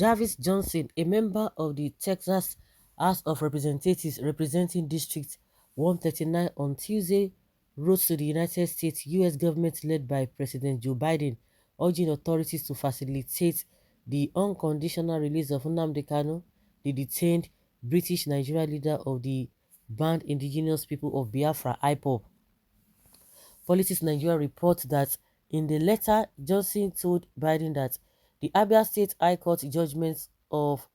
Jarvis Johnson, a member of the Texas House of Representatives representing District 139 on Tuesday, wrote to the United States U.S. government led by President Joe Biden, urging authorities to facilitate the unconditional release of Nnamdi Kanu, the detained British Nigeria leader of the banned Indigenous People of Biafra (IPOB). Politics Nigeria reports that in the letter, Johnson told Biden that the Abia State High Court judgment of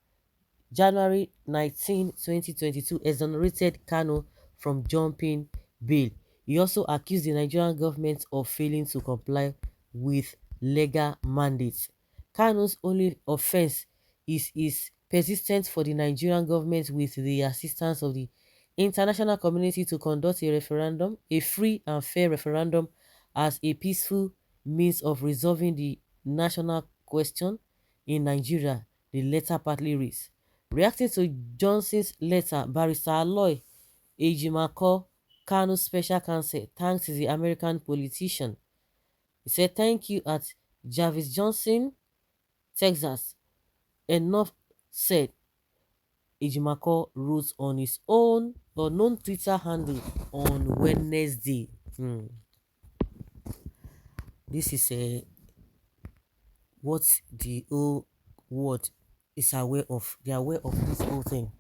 January 19, 2022 exonerated Kano from jumping bail. He also accused the Nigerian government of failing to comply with legal mandates. Kano's only offense is his persistence for the Nigerian government with the assistance of the international community to conduct a referendum, a free and fair referendum, as a peaceful means of resolving the national question in Nigeria, the letter partly reads. Reacting to Johnson's letter, Barrister Aloy Ejimako, Kanu's special counsel, thanked the American politician. He said, "Thank you at Jarvis Johnson, Texas." Enough said, Ejimako wrote on his own unknown Twitter handle on Wednesday. This is what the whole world is aware of. They are aware of this whole thing.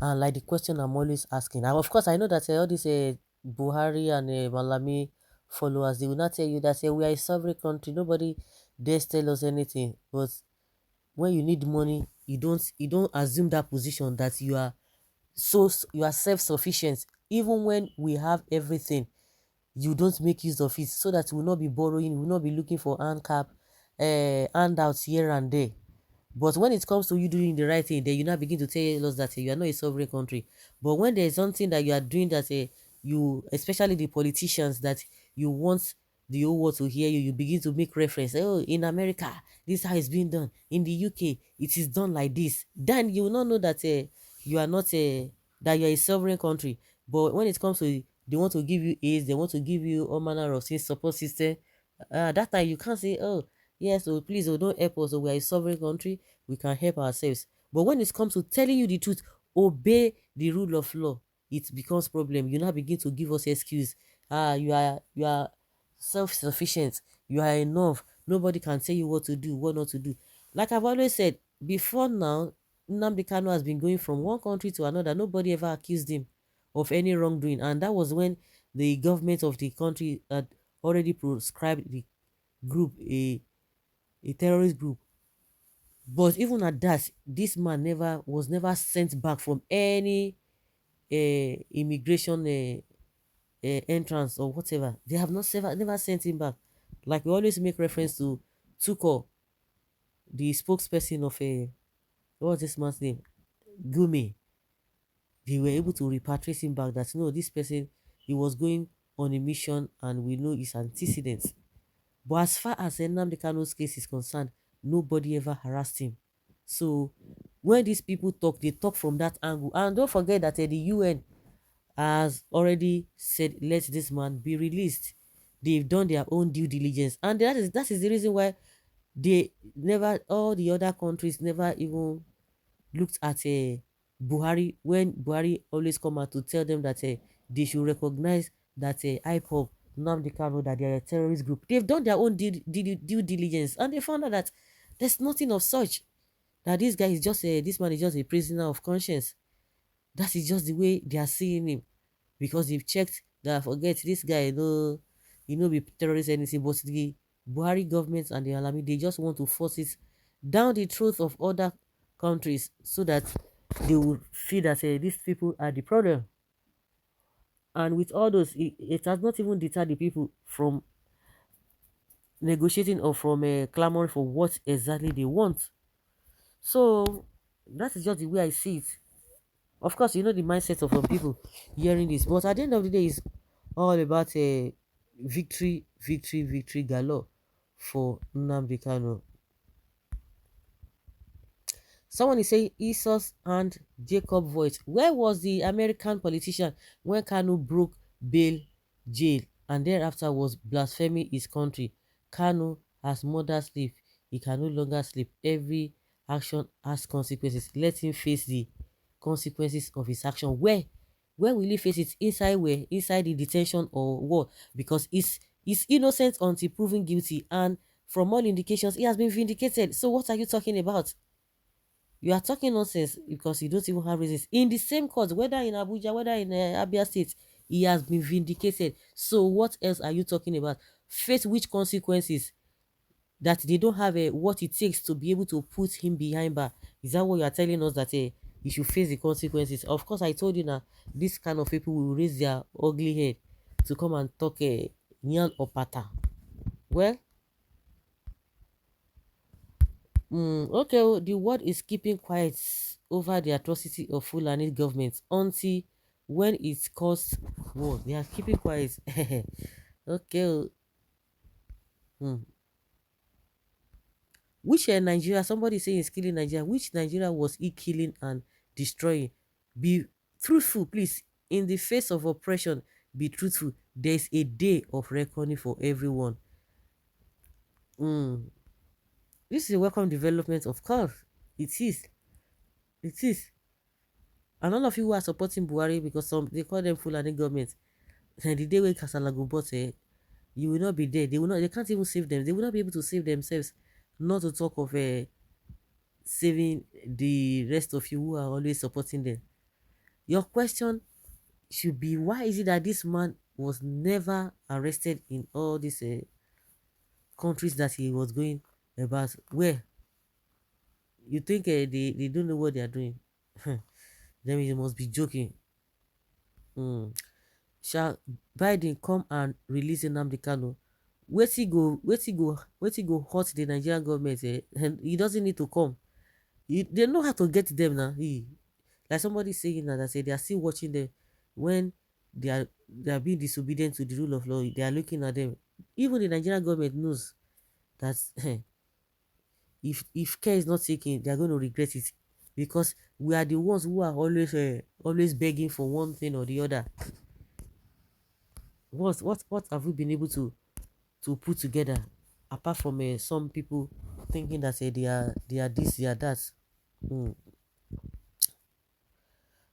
And like the question I'm always asking, and of course, I know that all these Buhari and Malami followers, they will not tell you that we are a sovereign country. Nobody dares tell us anything. But when you need money, you don't assume that position that you are self-sufficient. Even when we have everything, you don't make use of it so that we will not be borrowing, we will not be looking for handouts here and there. But when it comes to you doing the right thing, then you now begin to tell us that you are not a sovereign country. But when there is something that you are doing that you, especially the politicians, that you want the whole world to hear you, you begin to make reference. Oh, in America, this is how it's being done. In the UK, it is done like this. Then you will not know that you are not that you are a sovereign country. But when it comes to they want to give you aids, they want to give you all manner of things, support system. That time you can't say, oh yes, oh please, oh don't help us. Oh, we are a sovereign country, we can help ourselves. But when it comes to telling you the truth, obey the rule of law, it becomes problem. You now begin to give us excuse. You are self-sufficient, you are enough, nobody can tell you what to do, what not to do. Like I've always said before now, Nnamdi Kanu has been going from one country to another. Nobody ever accused him of any wrongdoing, and that was when the government of the country had already proscribed the group a terrorist group. But even at that, this man never sent back from any immigration entrance or whatever. They have not never sent him back. Like we always make reference to Tuko, the spokesperson of a what was this man's name? Gumi. They were able to repatriate him back. That no, this person, he was going on a mission and we know his antecedents. But as far as Nnamdi Kanu's case is concerned, nobody ever harassed him. So when these people talk, they talk from that angle. And don't forget that the UN has already said, let this man be released. They've done their own due diligence. And that is the reason why all the other countries never even looked at Buhari, when Buhari always come out to tell them that they should recognize that IPOB, Nnamdi Kanu, that they are a terrorist group. They've done their own due diligence and they found out that there's nothing of such. That this guy is just this man is just a prisoner of conscience. That is just the way they are seeing him, because they've checked that forget this guy, no, he no be terrorist anything, but the Buhari government and the Alami, they just want to force it down the throat of other countries so that they will feel that these people are the problem. And with all those, it has not even deterred the people from negotiating or from clamoring for what exactly they want. So that is just the way I see it. Of course, you know the mindset of some people hearing this, but at the end of the day, it's all about a victory, victory, victory galore for Nnamdi Kanu. Someone is saying Esau's and Jacob voice. Where was the American politician when Kanu broke bail jail and thereafter was blaspheming his country? Kanu has mother sleep. He can no longer sleep. Every action has consequences. Let him face the consequences of his action. Where will he face it? Inside where? Inside the detention or what? Because he's innocent until proven guilty, and from all indications, he has been vindicated. So what are you talking about? You are talking nonsense because you don't even have reasons. In the same court, whether in Abuja, whether in Abia State, he has been vindicated. So what else are you talking about? Face which consequences? That they don't have what it takes to be able to put him behind bar. Is that what you are telling us, that you should face the consequences? Of course, I told you now, this kind of people will raise their ugly head to come and talk nyan or pata. Well, okay, the world is keeping quiet over the atrocity of Fulani government until when it caused war. They are keeping quiet. Okay. Hmm. Which Nigeria, somebody saying is killing Nigeria, which Nigeria was he killing and destroying? Be truthful, please. In the face of oppression, be truthful. There's a day of reckoning for everyone. Mm. This is a welcome development, of course. It is. It is. And all of you who are supporting Buhari, because some they call them Fulani government, and the day when Kasala go bust, you will not be there. They will not. They can't even save them. They will not be able to save themselves. Not to talk of saving the rest of you who are always supporting them. Your question should be, why is it that this man was never arrested in all these countries that he was going about? Where you think they don't know what they are doing? Then you must be joking. Hmm. Shall Biden come and release Nnamdi Kanu? Wait he go hurt the Nigerian government, and he doesn't need to come. They know how to get them now. Like somebody saying that, I say they are still watching them when they are being disobedient to the rule of law. They are looking at them. Even the Nigerian government knows that if care is not taken, they are going to regret it, because we are the ones who are always begging for one thing or the other. What have we been able to put together, apart from some people thinking that they are this, they are that. Mm.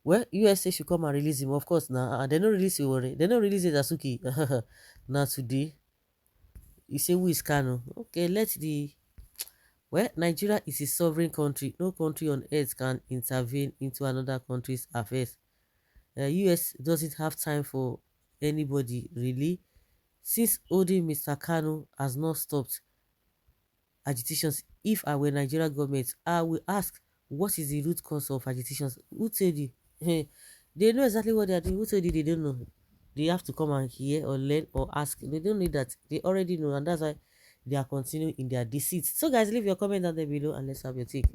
Well, USA should come and release him, of course. Now, they don't release Iwore. They don't release it Asuki. Now today, you say who is Kano? Okay, let the well, Nigeria is a sovereign country. No country on earth can intervene into another country's affairs. US doesn't have time for anybody really. Since holding Mr. Kano has not stopped agitations. If I were Nigerian government, I will ask, what is the root cause of agitations? Who told you? They know exactly what they are doing. Who told you they don't know? They have to come and hear or learn or ask. They don't need that. They already know, and that's why they are continuing in their deceit. So guys, leave your comment down there below and let's have your take.